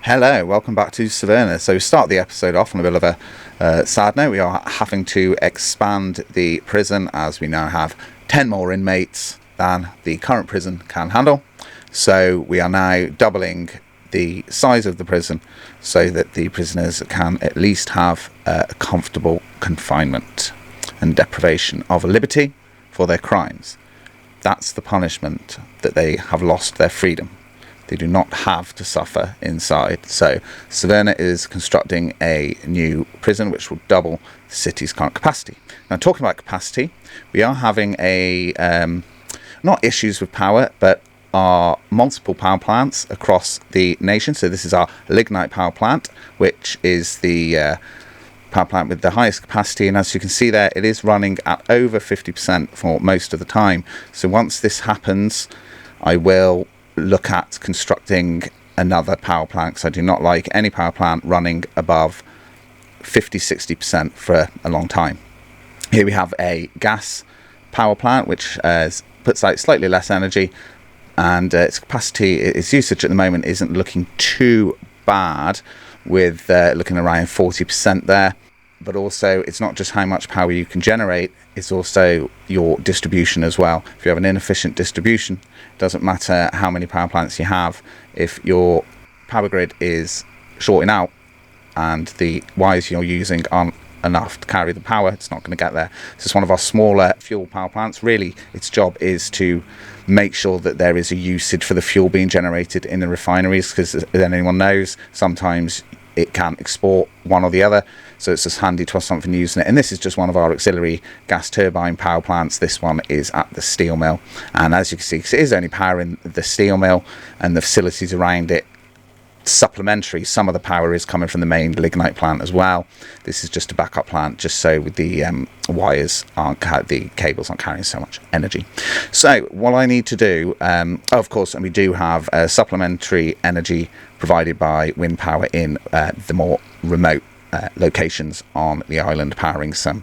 Hello, welcome back to Severna. So we start the episode off on a bit of a sad note. We are having to expand the prison as we now have 10 more inmates than the current prison can handle. So we are now doubling the size of the prison so that the prisoners can at least have a comfortable confinement and deprivation of liberty for their crimes. That's the punishment, that they have lost their freedom. They do not have to suffer inside. So Severna is constructing a new prison which will double the city's current capacity. Now, talking about capacity, we are having not issues with power, but are multiple power plants across the nation. So this is our lignite power plant, which is the power plant with the highest capacity, and as you can see there, it is running at over 50% for most of the time. So once this happens, I will look at constructing another power plant, because I do not like any power plant running above 50-60% for a long time. Here we have a gas power plant which puts out slightly less energy, and its capacity, its usage at the moment isn't looking too bad, with looking around 40% there. But also, it's not just how much power you can generate, it's also your distribution as well. If you have an inefficient distribution, it doesn't matter how many power plants you have. If your power grid is shorting out and the wires you're using aren't enough to carry the power, it's not going to get there. This is one of our smaller fuel power plants. Really, its job is to make sure that there is a usage for the fuel being generated in the refineries, because as anyone knows, sometimes it can export one or the other, so it's just handy to have something using it. And this is just one of our auxiliary gas turbine power plants. This one is at the steel mill, and as you can see, 'cause it is only powering the steel mill and the facilities around it, supplementary, some of the power is coming from the main lignite plant as well. This is just a backup plant, just so the wires aren't, the cables aren't carrying so much energy. So what I need to do, of course, and we do have supplementary energy provided by wind power in the more remote locations on the island, powering some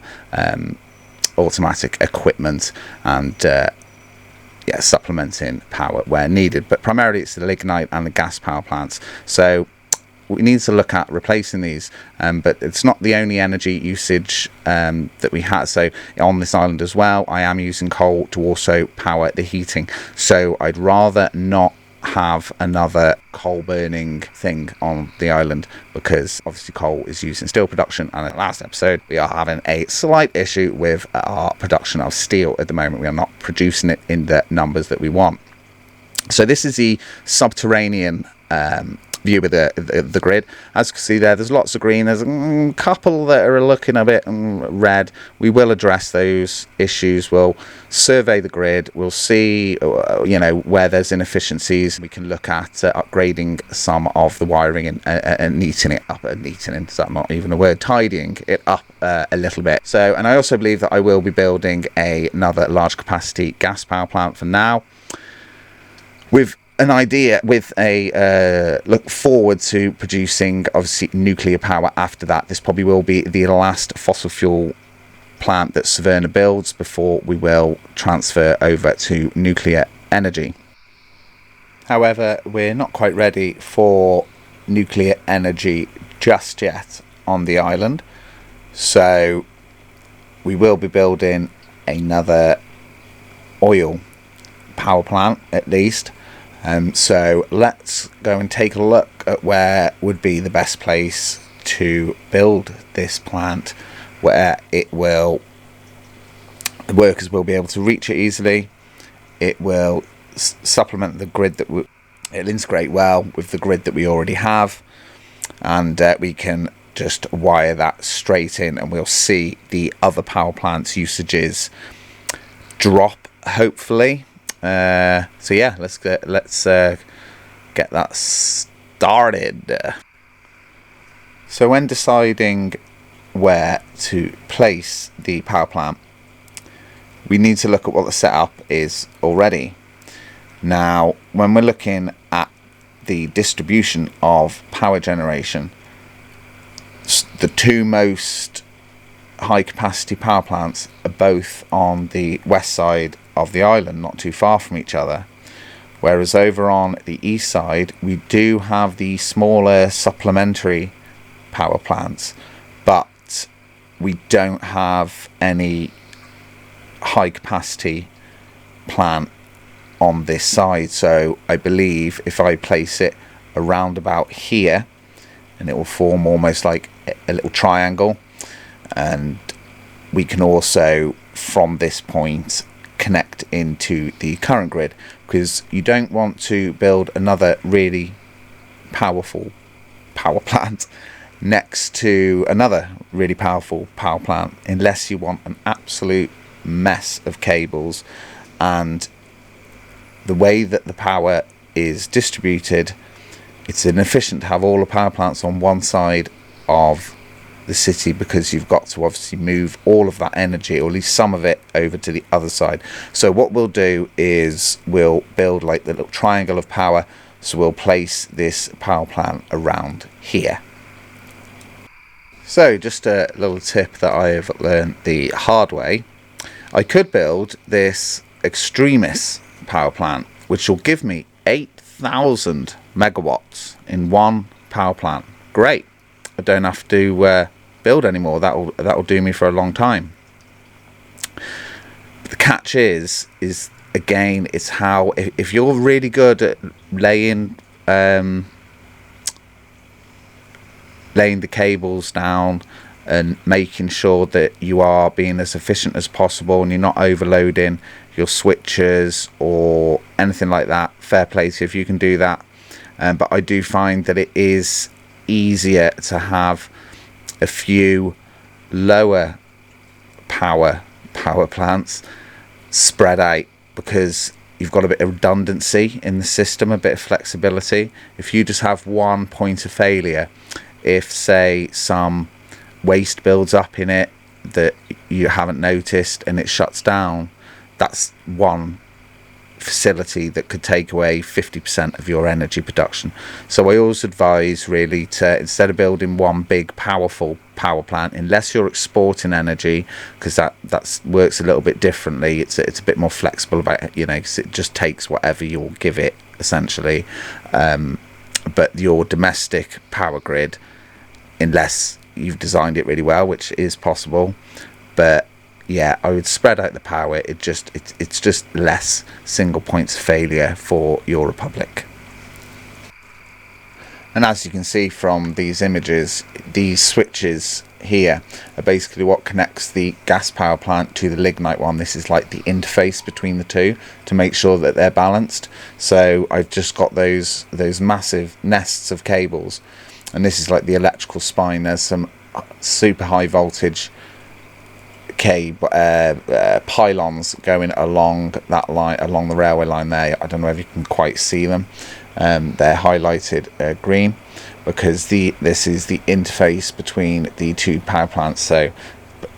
automatic equipment and supplementing power where needed. But primarily it's the lignite and the gas power plants. So we need to look at replacing these, but it's not the only energy usage that we have. So on this island as well, I am using coal to also power the heating. So I'd rather not have another coal burning thing on the island, because obviously coal is used in steel production, and in the last episode we are having a slight issue with our production of steel at the moment. We are not producing it in the numbers that we want. So this is the subterranean view of the grid. As you can see there's lots of green. There's a couple that are looking a bit red. We will address those issues. We'll survey the grid. We'll see where there's inefficiencies. We can look at upgrading some of the wiring and neatening it up. Neatening, is that not even a word? Tidying it up a little bit. So, and I also believe that I will be building another large capacity gas power plant for now, with an idea, with a look forward to producing obviously nuclear power after that. This probably will be the last fossil fuel plant that Severna builds before we will transfer over to nuclear energy. However, we're not quite ready for nuclear energy just yet on the island, so we will be building another oil power plant at least. So let's go and take a look at where would be the best place to build this plant, where the workers will be able to reach it easily. It will supplement the grid it'll integrate well with the grid that we already have, and we can just wire that straight in, and we'll see the other power plants' usages drop, hopefully. So yeah, let's get that started. So when deciding where to place the power plant, we need to look at what the setup is already. Now, when we're looking at the distribution of power generation, the two most high capacity power plants are both on the west side of the island, not too far from each other, Whereas over on the east side, we do have the smaller supplementary power plants, but we don't have any high capacity plant on this side. So I believe if I place it around about here, and it will form almost like a little triangle, and we can also from this point connect into the current grid, because you don't want to build another really powerful power plant next to another really powerful power plant unless you want an absolute mess of cables. And the way that the power is distributed, it's inefficient to have all the power plants on one side of the city, because you've got to obviously move all of that energy, or at least some of it, over to the other side. So what we'll do is we'll build like the little triangle of power. So we'll place this power plant around here. So just a little tip that I have learned the hard way. I could build this extremis power plant, which will give me 8,000 megawatts in one power plant. Great. I don't have to build anymore. That'll do me for a long time. But the catch is again, it's how if you're really good at laying the cables down and making sure that you are being as efficient as possible and you're not overloading your switches or anything like that, fair play to you if you can do that. But I do find that it is easier to have a few lower power plants spread out, because you've got a bit of redundancy in the system, a bit of flexibility. If you just have one point of failure, if say some waste builds up in it that you haven't noticed and it shuts down, that's one facility that could take away 50% of your energy production. So I always advise really to, instead of building one big powerful power plant, unless you're exporting energy, because that works a little bit differently, it's a bit more flexible about, you know, 'cause it just takes whatever you'll give it essentially. But your domestic power grid, unless you've designed it really well, which is possible, but yeah, I would spread out the power. It's just less single points of failure for your republic. And as you can see from these images, these switches here are basically what connects the gas power plant to the lignite one. This is like the interface between the two to make sure that they're balanced. So I've just got those massive nests of cables, and this is like the electrical spine. There's some super high voltage pylons going along that line, along the railway line there. I don't know if you can quite see them. They're highlighted green because this is the interface between the two power plants. So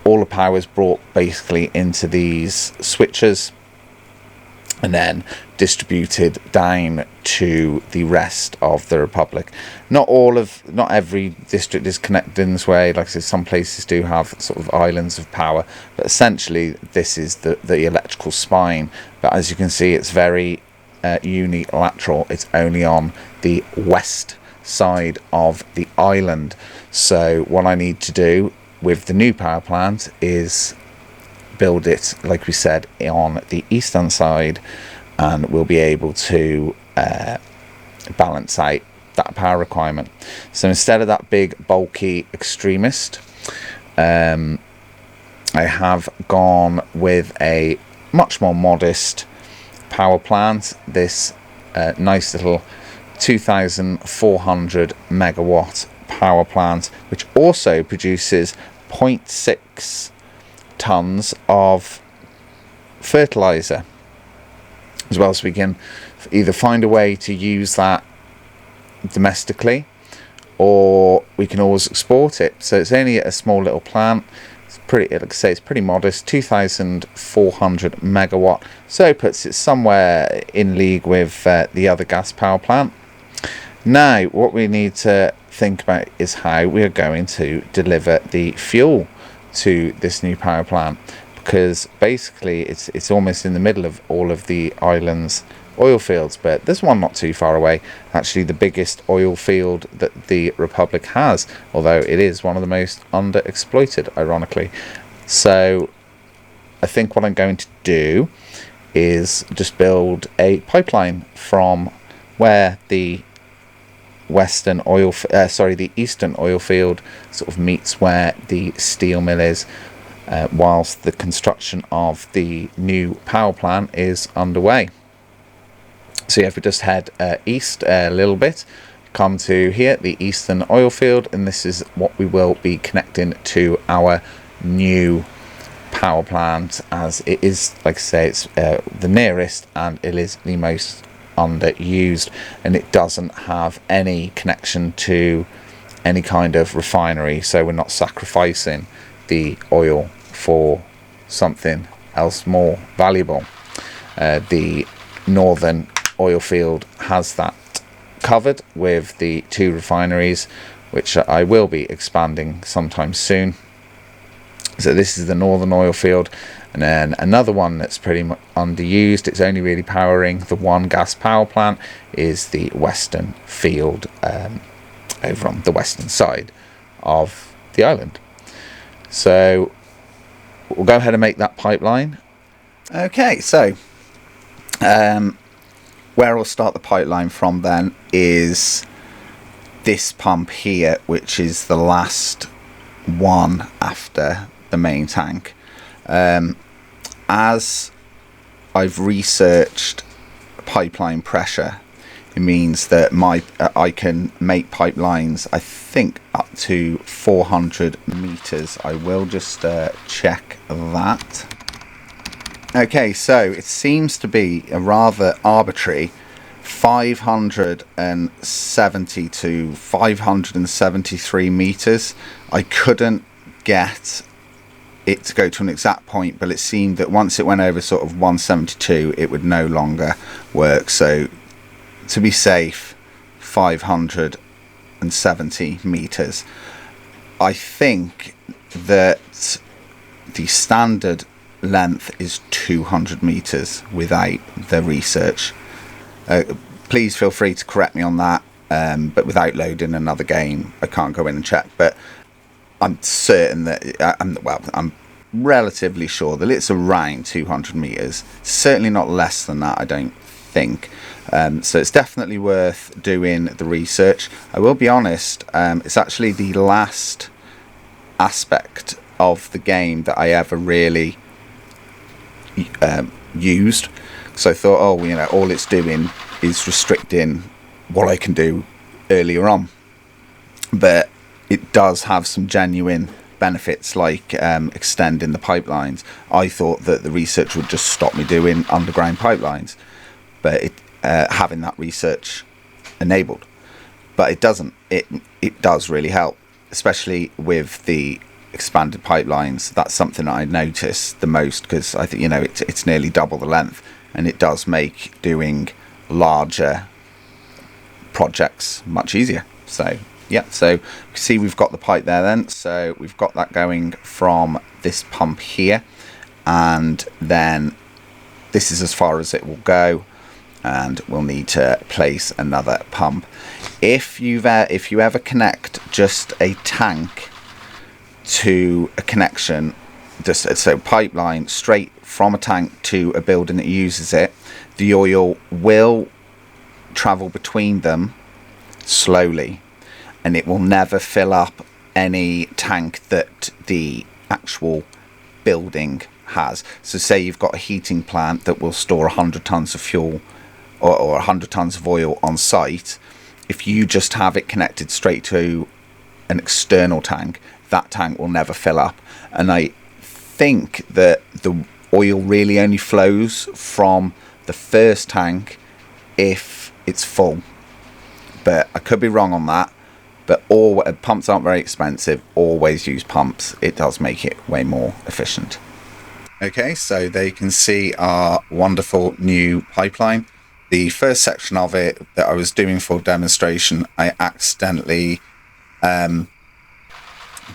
all the power is brought basically into these switches and then distributed down to the rest of the republic. Not every district is connected in this way. Like I said, some places do have sort of islands of power, but essentially this is the electrical spine. But as you can see, it's very unilateral. It's only on the west side of the island. So what I need to do with the new power plant is build it, like we said, on the eastern side, and we'll be able to balance out that power requirement. So instead of that big bulky extremist, I have gone with a much more modest power plant. This nice little 2,400 megawatt power plant, which also produces 0.6 tons of fertilizer as well. So we can either find a way to use that domestically, or we can always export it. So it's only a small little plant. It's pretty, like I say, it's pretty modest, 2,400 megawatt. So it puts it somewhere in league with the other gas power plant. Now what we need to think about is how we are going to deliver the fuel to this new power plant, because basically it's almost in the middle of all of the island's oil fields. But there's one not too far away, actually the biggest oil field that the Republic has, although it is one of the most underexploited, ironically. So I think what I'm going to do is just build a pipeline from where the the eastern oil field sort of meets where the steel mill is, whilst the construction of the new power plant is underway. So if we just head east a little bit, come to here, the eastern oil field, and this is what we will be connecting to our new power plant, as it is, like I say, it's the nearest and it is the most underused, and it doesn't have any connection to any kind of refinery, so we're not sacrificing the oil for something else more valuable. The northern oil field has that covered with the 2 refineries, which I will be expanding sometime soon. So this is the northern oil field, and then another one that's pretty much underused, it's only really powering the 1 gas power plant, is the western field, over on the western side of the island. So we'll go ahead and make that pipeline. Okay, so where we'll start the pipeline from then is this pump here, which is the last one after the main tank. As I've researched pipeline pressure, it means that I can make pipelines, I think, up to 400 meters. I will just check that. Okay, so it seems to be a rather arbitrary 570 to 573 meters. I couldn't get it to go to an exact point, but it seemed that once it went over sort of 172, it would no longer work. So to be safe, 570 meters. I think that the standard length is 200 meters without the research. Please feel free to correct me on that, but without loading another game, I can't go in and check. But I'm certain that I'm relatively sure that it's around 200 meters. Certainly not less than that, I don't think. So it's definitely worth doing the research. I will be honest, it's actually the last aspect of the game that I ever really used. So I thought, all it's doing is restricting what I can do earlier on. But it does have some genuine benefits, like extending the pipelines. I thought that the research would just stop me doing underground pipelines, but having that research enabled. But it doesn't. It does really help, especially with the expanded pipelines. That's something I noticed the most, because I think it's nearly double the length, and it does make doing larger projects much easier. So yeah, so you can see we've got the pipe there then. So we've got that going from this pump here, and then this is as far as it will go, and we'll need to place another pump. If you ever connect just a tank to a connection, so pipeline straight from a tank to a building that uses it, the oil will travel between them slowly, and it will never fill up any tank that the actual building has. So say you've got a heating plant that will store 100 tons of fuel or 100 tons of oil on site. If you just have it connected straight to an external tank, that tank will never fill up. And I think that the oil really only flows from the first tank if it's full, but I could be wrong on that. But pumps aren't very expensive. Always use pumps. It does make it way more efficient. Okay, so there you can see our wonderful new pipeline. The first section of it that I was doing for demonstration, I accidentally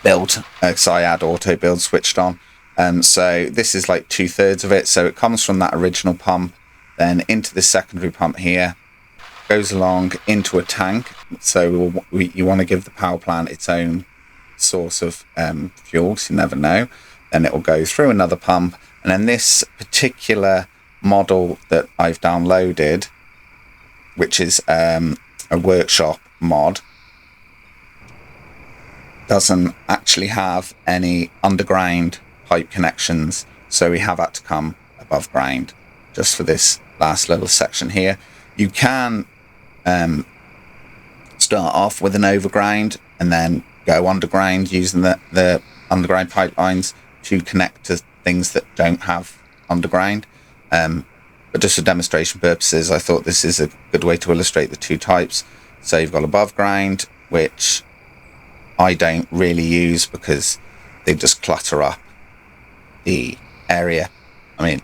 built, because I had auto build switched on. So this is like 2/3 of it. So it comes from that original pump, then into the secondary pump here, goes along into a tank. So you want to give the power plant its own source of fuel, so you never know. Then it will go through another pump, and then this particular model that I've downloaded, which is a workshop mod, doesn't actually have any underground pipe connections, so we have had to come above ground just for this last little section here. You can start off with an overground and then go underground using the underground pipelines to connect to things that don't have underground, but just for demonstration purposes, I thought this is a good way to illustrate the two types. So you've got above ground, which I don't really use because they just clutter up the area. I mean,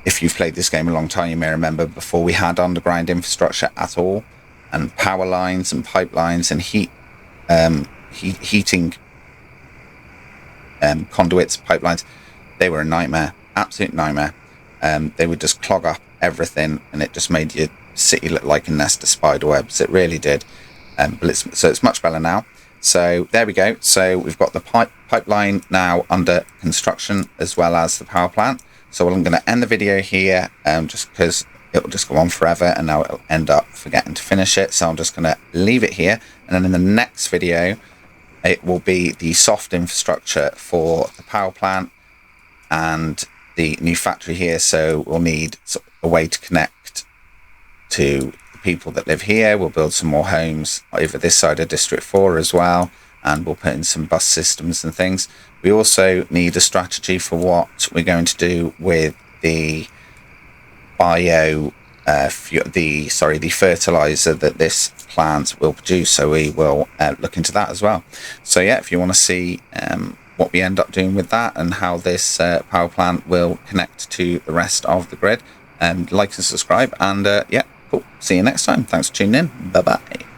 if you've played this game a long time, you may remember before we had underground infrastructure at all, and power lines and pipelines and heating conduits, pipelines, they were a nightmare, absolute nightmare. They would just clog up everything, and it just made your city look like a nest of spider webs. It really did. But it's much better now. So there we go. So we've got the pipeline now under construction, as well as the power plant. So I'm going to end the video here, just because it will just go on forever, and now it'll end up forgetting to finish it. So I'm just going to leave it here, and then in the next video, it will be the soft infrastructure for the power plant and the new factory here. So we'll need a way to connect to the people that live here. We'll build some more homes over this side of District 4 as well, and we'll put in some bus systems and things. We also need a strategy for what we're going to do with the the fertilizer that this plant will produce. So we will look into that as well. So yeah, if you want to see what we end up doing with that and how this power plant will connect to the rest of the grid, like and subscribe, and yeah, cool. See you next time. Thanks for tuning in. Bye bye.